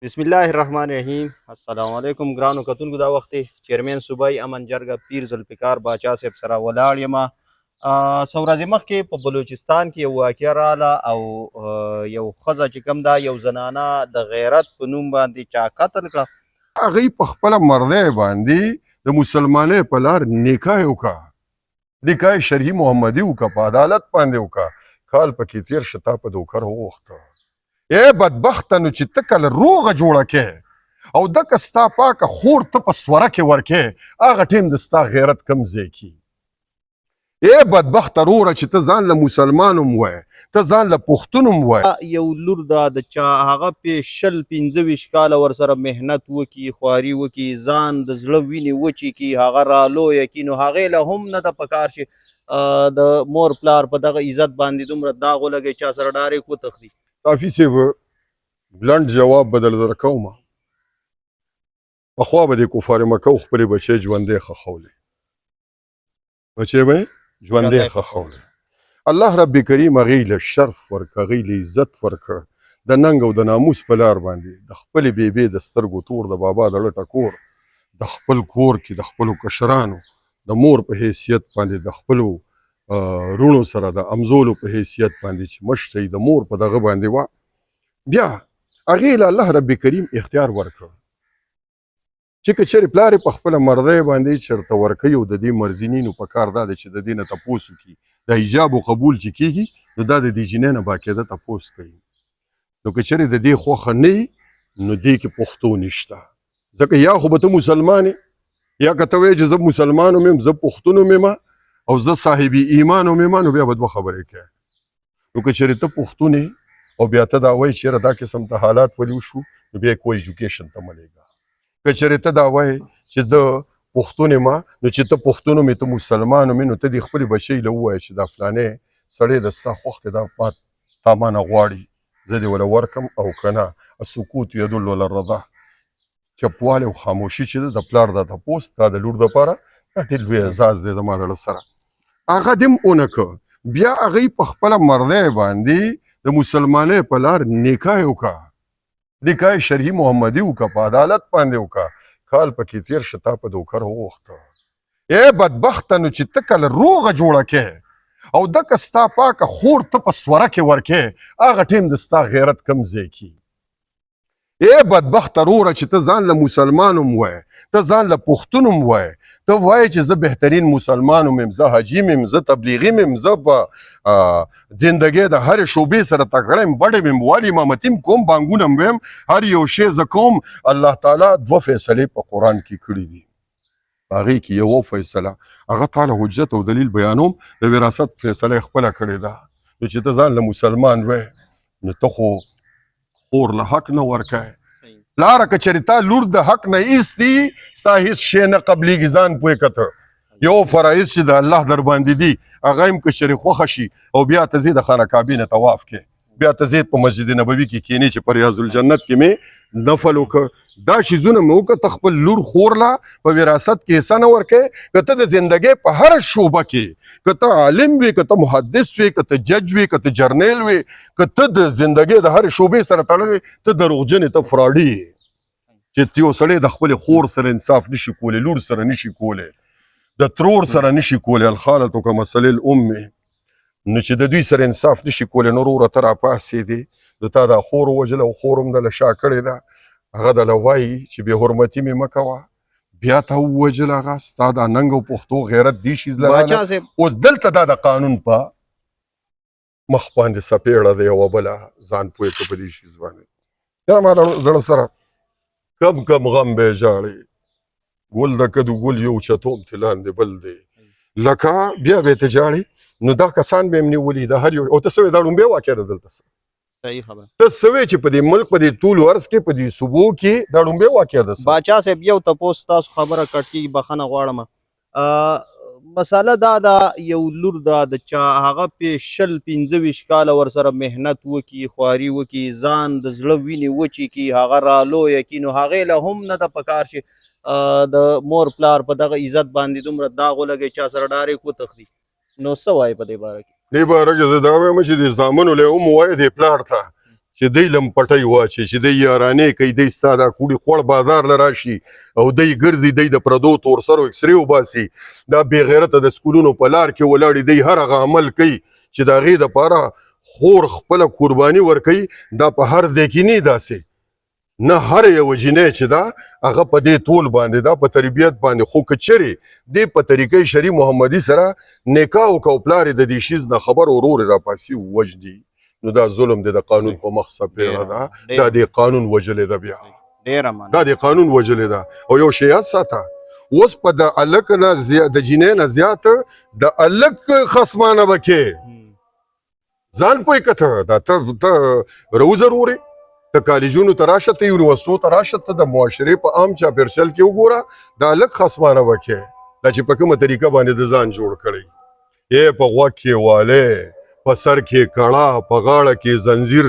بسم الله الرحمن الرحیم. السلام علیکم ګرانو کتونکو. دا وخت چیرمن صوبای امن جرګه پیر ذوالفقار باچا صاحب سره ولاړ یم. څو ورځې مخکې په بلوچستان کې یو واقعه راغله او یو ښځه چې کوم ده، یو زنانه د غیرت په نوم باندې چا قتل کړه. هغې په خپله مردی باندې د مسلمانۍ په لار نکاح وکړه، نکاح شرعي محمدي وکړه، په عدالت باندې وکړه. کال پکې تېر شه، تا په دوکر وغوښته. ای بدبخته، نو چې ته کله روغه جوړه کې او دکه ستا پاکه خور ته په سوره کې ورکې، هغه ټیم د ستا غیرت کم ځای کي. ای بدبخته روره، چې ته ځان له مسلمان هم وایې، ته ځان له پښتون هم وایې. یو لور ده د چا، هغه پې 25 کاله ورسره محنت وکړي، خواري وکړي، ځان د زړه وینې وچې کړي، هغه رالویه کړي، نو هغې له هم نه ده په کار چې د مور پلار په دغه عزت باندې دومره داغ ولګوي چا سره ډایرکټ وتښتي. صافي صاحب، بلند جواب به درله درکومه. پخوا به د کفار مکه خپلې بچی ژوندی ښخولی، بچی به یې ژوندی ښخولی. الله رب کریم هغې له شرف ورکړه، هغې له عزت ورکړه، د ننګ او د ناموس په لار باندې د خپلې بیبې د سترګو تور، د بابا د لټه کور، د خپل کور کې د خپلو کشرانو د مور په حیثیت باندې، د خپلو رونو سره د امزولو په حیثیت باندې چې مشته د مور په دغه باندې وه. بیا هغې له الله رب کریم اختیار ورکړ چې که چېرې پلار یې په خپله مردی باندې چېرته ورکوي او د دې مرضي نه، نو په کار دا دی چې د دې نه تپوس وکړي. د حجاب و قبول چې کېږي، نو دا د دې جینۍ نه باقاعده تپوس کوي. نو که چېرې د دې خوښه نه وي، نو دې کې پښتو نشته. ځکه یا خو به ته مسلمان یې، یا که ته وایې چې زه مسلمان هم یم، زه پښتون هم یم او زه صاحب ایمان هم یم، نو بیا به دوه خبرې کوې. نو که چېرې ته پښتون یې او بیا ته دا وایې چې یاره دا قسم ته حالات ولې وشو، نو بیا یې کو ایجوکیشن ته مه لېږه. که چېرې ته دا وایې چې زه پښتون یم، نو چې ته پښتون هم یې، ته مسلمان هم یې، نو ته دې خپلې بچۍ له ووایه چې دا فلانی سړی د ستا خوښ دی، دا تا مانه غواړي، زه دې وله ورکم او که نه. السکوت یدل علی الرضا، چپوالی او خاموشي چې ده د پلار د تپوس، دا د لور دپاره دا ډېر لوی اعزاز دی زما زړه سره. هغه دې هم ونه که. بیا هغې په خپله مردی باندې د مسلمانۍ په لار نکاح وکړه، نکاح شرعي محمدي وکړه، په عدالت باندې وکړه. کال پکې تېر شه، تا په دوکر وغوښته. ای بدبخته، نو چې ته کله روغه جوړه کې او دکه ستا پاکه خور ته په سوره کې ورکې، هغه ټیم د ستا غیرت کم ځای کي. ای بدبخته روره، چې ته ځان له مسلمان هم وایې، ته ځان له پښتون هم وایې، ته وایې چې زه بهترین مسلمان هم یم، زه حاجي یم، زه تبلیغي یم، زه په زندګۍ د هرې شعبې سره تکړه یم، بډې یم، والي امامتي م کوم، بانګونه م ویم، هر یو شی زه کوم. الله تعالی 2 فیصلې په قرآن کې کړي دي. هغې کې یوه فیصله، هغه تعالی حجت او دلیل بیانوم، د وراثت فیصله یې خپله کړې ده. نو چې ته ځان له مسلمان وایې، نو ته خو خور له حق نه ورکوې. پلاره که چېرې تا لور د حق نه ایستي، ستا هېڅ شی نه قبلېږي. ځان پوه که ته یو فرایض چې د الله در باندې دي، هغه هم که چېرې خوښه شي او بیا ته ځې د خانه کعبې نه طواف کې، بیا ته ځې په مسجد نبوي کې کښېنې چې په ریاض الجنت کې مې نفل وکړه. دا شیزونه مې وکړه. ته خپل لور خور له په وراثت کې حصه نه ورکوې. که ته د زندګۍ په هره شعبه کې، که ته عالم وې، که ته محدث وې، که ته جج وې، که ته جرنیل وې، که ته د زندګۍ د هرې شعبې سره تړلی، ته دروغجن یې، ته فراډي یې. چې یو سړی د خپلې خور سره انصاف نشي کولی، لور سره نشي کولی، د ترور سره نشي کولی، الخالة کمثل الام، نو چې د دوی سره انصاف نشي کولی، نو وروره ته راپاڅېدې، نو تا دا خور ووژله او خور هم دله شا کړې ده. هغه دله وایي چې بې حرمتي مې مه کوه، بیا ته ووژله هغه. ستا دا ننګ او پښتو غیرت دې شیز له راله. اوس دلته دا د قانون په مخ باندې څپېړه ده یوه بله، ځان پوه که په دې شیز باندې. یا ما زړه سره کم کم غم به ژاړې، ګل د کدو ګل یو چتوم تې لاندې بل دی، لکه بیا به یې ته ژاړې. نو دا کسان به یې م نیولي، د هر یو. او ته څه وې، دا ړومبۍ واقع ده دلته. صحیح خبره. ته څه وې چې په دې ملک، په دې ټول عرض کې، په دې صوبو کې دا ړومبۍ واقع ده. باچا صاحب یو تپوس تاسو خبره کټ کېږي، بخښنه غواړم. مساله دا ده، یو لور ده د چا، هغه پې 25 کاله ورسره محنت وکړي، خواري وکړي، ځان د زړه وینې وچې کړي، هغه رالویه کړي، نو هغې له هم نه ده په کار چې د مور پلار په دغه عزت باندې دومره داغ ولګوي چا سره ډایرکټ وتښتي. نو څه وایې په دې باره کې؟ دې باره کې زه دا وایم چې دې زامنو له هم ووایه دې پلار ته چې دی لم پټی واچي چې دی یارانې کوي دی ستا دا کوړي خوړ بازار له راشي او دی ګرځي دی د پردو تور سرو اکسرې وباسي دا بې غیرته د سکولونو په لار کې ولاړې دی هر هغه عمل کوي چې د هغې دپاره خور خپله قرباني ورکوي دا په هر دی کې نه داسې نه هر یوه جینۍ چې ده هغه په دې طول باندې ده په تربیت باندې خو که چرې دې په طریقې شرعي محمدي سره نکاح وکړه او پلار یې د دې شیز نه خبر ورور یې راپاسي ووژني نو دا ظلم دی د قانون په مخ څپېړه ده دا د قانون وژلې ده بیا دا د قانون وژلې ده او یو شی یاد ساته اوس په د هلک نه د جینۍ نه زیات د هلک خصمانه به کې ځان پوه که ته دا ته رو ضرورې ته کالجونو ته راشه ته یونیورسټو ته راشه ته د معاشرې په عام چاپېرچل کې وګوره د هلک خصمانه به کې دا چې په کومه طریقه باندې د ځان جوړ کړی یې په غوږ کې والی په سر کې کړه په غاړه کې زنځیر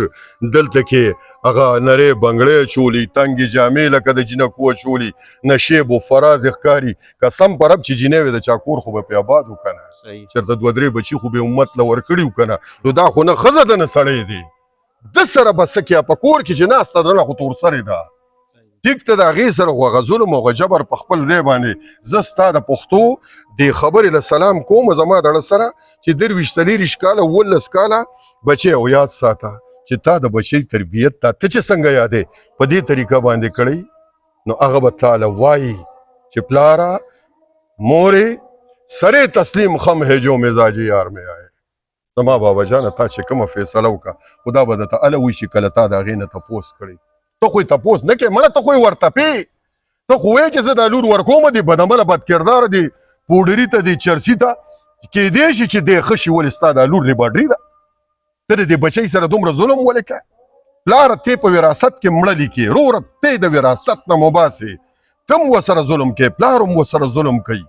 دلته کې هغه نرۍ بنګړۍ چولي تنګې جامې لکه د جینکو چولي نشیب و فراز ښکاري قسم په رب چې جینۍ وې د چا کور خو به پې آباد و که نه چېرته دوه درې بچي خو به امت له ورکړي و که نه نو دا خو نه ښځه ده نه سړی دی ده سره به څه کیا په کور کې چې ناسته ده نه خو تور سرې ده ټیک ته د هغې سره خو هغه ظلم او هغه جبر په خپل دی باندې زه ستا د پښتو دې خبرې له سلام کوم زما دړه سره چې 23 کاله 19 کاله بچی او یاد ساته چې تا د بچی تربیت ته ته چې څنګه یادې په دې طریقه باندې کړی نو هغه به تاله وایي چې پلاره مورې سره تسلیم خم ہے جو مزاج یار میں آئے زما بابا جانه تا چې کومه فیصله وکړه خدا به درته هله وایي چې کله تا د هغې نه تپوس کړی ته خو یې تپوس نه کوې مړه ته خو یې ورتپې ته خو وایې چې زه دا لور ورکومه دې بدعمله بدکرداره دې پوډري ته دې چرسي ته کېدی شي چې دې ښه شي ولې ستا دا لور لیباډري ده ته د دې بچی سره دومره ظلم ولې کوې پلاره تی په وراثت کې مړه لیکې وروره تی د وراثت نه مباسې ته هم ورسره ظلم کوې پلار هم ورسره ظلم کوي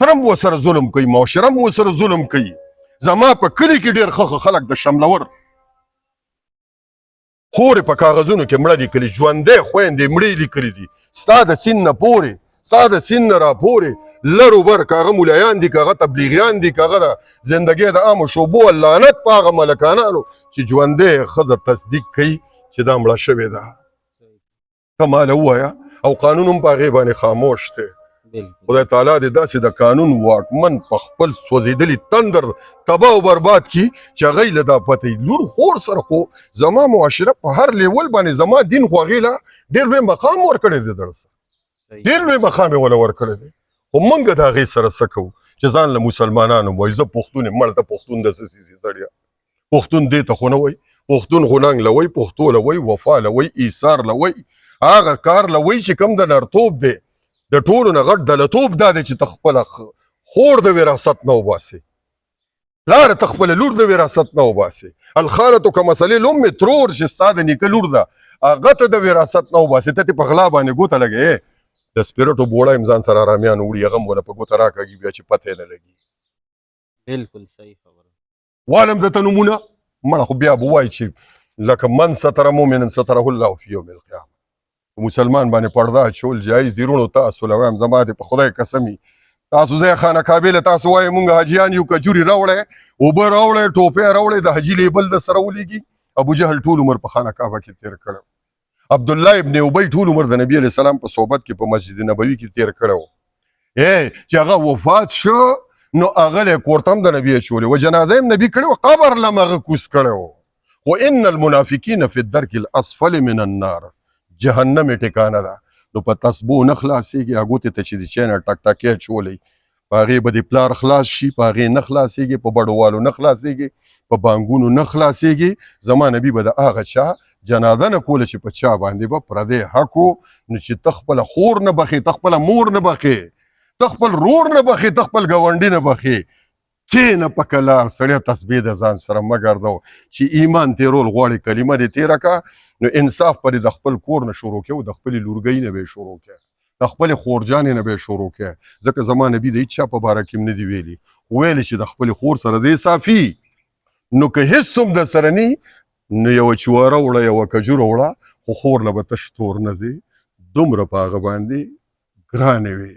تر هم ورسره ظلم کوي معاشره هم ورسره ظلم کوي زما په کلي کې ډېر ښه خلک د شملور خورې په کاغذونو کې مړه لیکلي ژوندی خویندې مړې لیکلي دي ستا د سین نه پورې ستا د سین نه راپورې لر وبر که هغه ملایان دي که هغه تبلیغیان دي که هغه د زندګۍ د عامو شعبو لعنت په هغه ملکانانو چې ژوندی ښځه تصدیق کوي چې دا مړه شوې ده ته ماله ووایه او قانون هم په هغې باندې خاموش دی خدای تعالی دې داسې د قانون واکمن په خپل سوځېدلي تندر تباه او برباد کي چې هغوی له دا پته لور خور سره خو زما معاشره په هر لیول باندې زما دین خو هغې له ډېر لوی مقام ورکړی دی دړه سره ډېر لوی مقام یې وله ورکړی دی خو موږ د هغې سره څه کوو چې ځان له مسلمانانو وایي زه پښتون یم مړ ته پښتون د څه څیز یې سړیه پښتون دې ته خو نه وایي پښتون خو ننګ له وایي پښتو له وایي وفا له وایي ایثار له وایي هغه کار له وایي چې کوم د نرتوب دی د ټولو نه غټ دلتوب دا دی چې ته خپله خور د وراثت نه وباسې پلاره ته خپله لور د وراثت نه وباسې الخالة کمثل الام ترور چې ستا د نیکه لور ده هغه ته د وراثت نه وباسې ته په غلا باندې ګوته لګې د سپیرټو بوړه یم ځان سره ارامیان وړي هغه هم ونه په ګوته راکاږي بیا چې پته یې نه لګي بالکل صحیح خبره والم درته نومونه مړه خو بیا به وایي چې لکه من ستره مؤمنا ستره الله فی یوم القیامه مسلمان باندې پرده اچول جایز دي رونو تاسو له وایم زما دې په خدای قسم تاسو ځای خانه کعبې له تاسو وایئ مونږ حاجیان یو کجوري راوړی اوبه راوړی ټوپۍ راوړی د حاجي لیبل د سره ولیږي ابو جهل ټول عمر په خانه کعبه کې تیر کړی عبدالله ابن ابی ټول عمر د نبي علیه السلام په صحبت کې په مسجد نبوي کې تیر کړی و چې هغه وفات شو نو هغه له کورته هم د نبي اچولې و جنازه هم نبي کړی و قبر له هم هغه کوز کړی و وان المنافقین فی الدرک الاسفل من النار جهنم ټکانه ده نو په تسبو نه خلاصېږي هغوتې ته چې د چای نه ټک ټکې اچولی په هغې به د پلار خلاص شي په هغې نه خلاصېږي په بډووالو نه خلاصېږي په بانګونو نه خلاصېږي زما نبي به د هغه چا جنازه نه کوله چې په چا باندې به پردی حق نو چې ته خپله خور نه بخې ته خپله مور نه بخې ته خپل رور نه بخې ته خپل ګاونډي نه بخې کینه په کلار سړی تسبیح د ځان سره مه ګرځو چې ایمان تیرول غواړي کلمه دې تیره که نو انصاف پرې د خپل کور نه شروع کې او د خپلې لورګۍ نه به یې شروع کې د خپلې خورجانې نه به یې شروع کې ځکه زما نبي د هېچ چا په باره کې هم نه دي ویلي خو ویلې چې د خپلې خور سره زه صافي نو که هېڅ څوم در سره نی نو یوه چواره وړه یوه کجوره وړه خو خور له به تش تور نه ځې دومره په هغه باندې ګرانې وي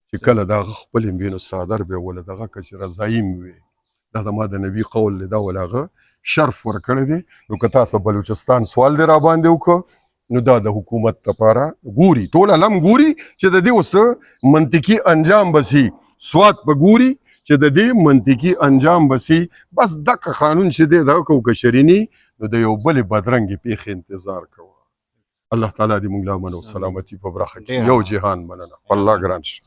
چې کله د هغه خپل وي نو څادر به یې وله دغه که چې رضایي وي دا زما د نبي قول دی دا ول هغه شرف ورکړی دی. نو که تاسو بلوچستان سوال دی را باندې وکړو نو دا د حکومت لپاره ګوري ټول عالم ګوري چې د دې اوس منطقي انجام بسي. سواد په ګوري چې د دې منطقي انجام بسي. بس دغه قانون چې دی دا کو کشرینی نو د یو بل بدرنګ پیښ انتظار کوو. الله تعالی دې موږ له امن او سلامتی په برخه کې یو جهان مننه. الله ګران شي.